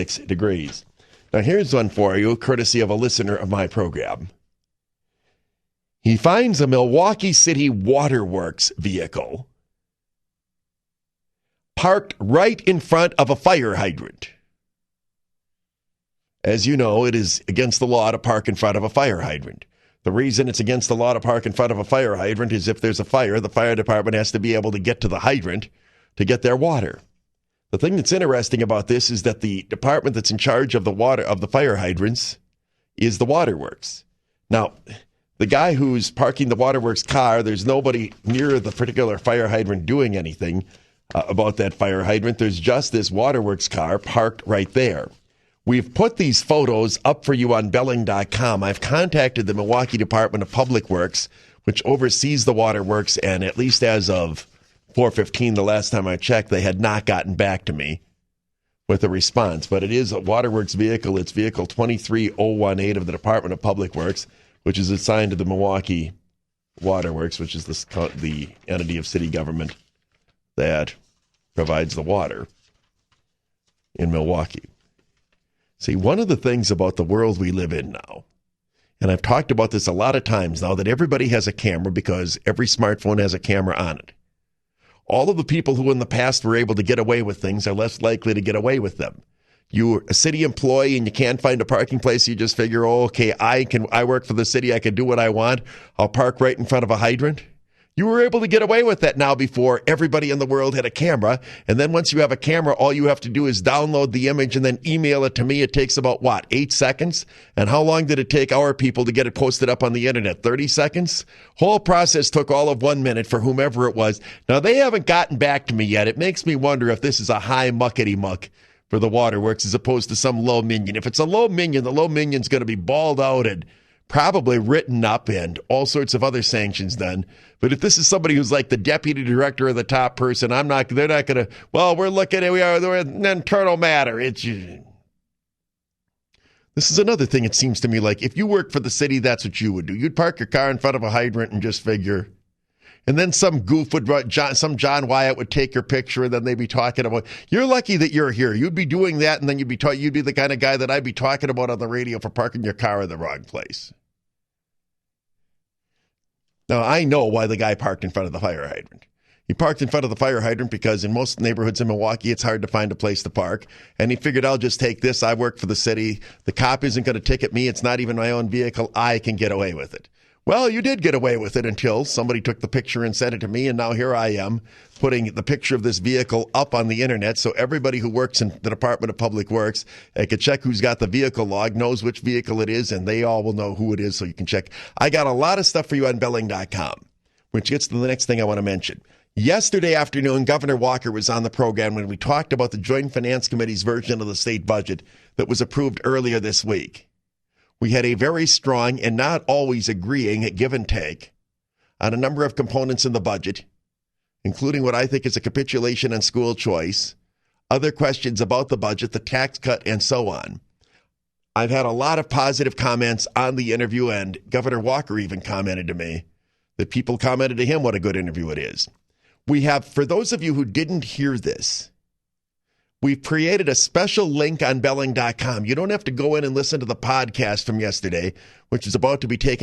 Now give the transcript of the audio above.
6 degrees. Now here's one for you, courtesy of a listener of my program. He finds a Milwaukee City waterworks vehicle parked right in front of a fire hydrant. As you know, it is against the law to park in front of a fire hydrant. The reason it's against the law to park in front of a fire hydrant is if there's a fire, the fire department has to be able to get to the hydrant to get their water. The thing that's interesting about this is that the department that's in charge of the water of the fire hydrants is the waterworks. Now, the guy who's parking the waterworks car, there's nobody near the particular fire hydrant doing anything about that fire hydrant. There's just this waterworks car parked right there. We've put these photos up for you on Belling.com. I've contacted the Milwaukee Department of Public Works, which oversees the waterworks, and at least as of 4:15, the last time I checked, they had not gotten back to me with a response. But it is a waterworks vehicle. It's vehicle 23018 of the Department of Public Works, which is assigned to the Milwaukee Waterworks, which is the entity of city government that provides the water in Milwaukee. See, one of the things about the world we live in now, and I've talked about this a lot of times now, that everybody has a camera because every smartphone has a camera on it. All of the people who in the past were able to get away with things are less likely to get away with them. You're a city employee and you can't find a parking place, you just figure, oh, okay, I work for the city, I can do what I want, I'll park right in front of a hydrant. You were able to get away with that now before everybody in the world had a camera. And then once you have a camera, all you have to do is download the image and then email it to me. It takes about, 8 seconds? And how long did it take our people to get it posted up on the internet? 30 seconds? Whole process took all of 1 minute for whomever it was. Now, they haven't gotten back to me yet. It makes me wonder if this is a high muckety-muck for the waterworks as opposed to some low minion. If it's a low minion, the low minion's going to be balled out and probably written up and all sorts of other sanctions done. But if this is somebody who's like the deputy director or the top person, they're not going to, we're looking at, we're an internal matter. This is another thing, it seems to me, like if you work for the city, that's what you would do. You'd park your car in front of a hydrant and just figure. And then some goof some John Wyatt would take your picture and then they'd be talking about, you're lucky that you're here. You'd be doing that and then you'd be the kind of guy that I'd be talking about on the radio for parking your car in the wrong place. Now, I know why the guy parked in front of the fire hydrant. He parked in front of the fire hydrant because in most neighborhoods in Milwaukee, it's hard to find a place to park. And he figured, I'll just take this. I work for the city. The cop isn't going to ticket me. It's not even my own vehicle. I can get away with it. Well, you did get away with it until somebody took the picture and sent it to me. And now here I am putting the picture of this vehicle up on the internet. So everybody who works in the Department of Public Works can check who's got the vehicle log, knows which vehicle it is, and they all will know who it is so you can check. I got a lot of stuff for you on Belling.com, which gets to the next thing I want to mention. Yesterday afternoon, Governor Walker was on the program when we talked about the Joint Finance Committee's version of the state budget that was approved earlier this week. We had a very strong and not always agreeing give and take on a number of components in the budget, including what I think is a capitulation on school choice, other questions about the budget, the tax cut, and so on. I've had a lot of positive comments on the interview, and Governor Walker even commented to me that people commented to him what a good interview it is. We have, for those of you who didn't hear this, we've created a special link on Belling.com. You don't have to go in and listen to the podcast from yesterday, which is about to be taken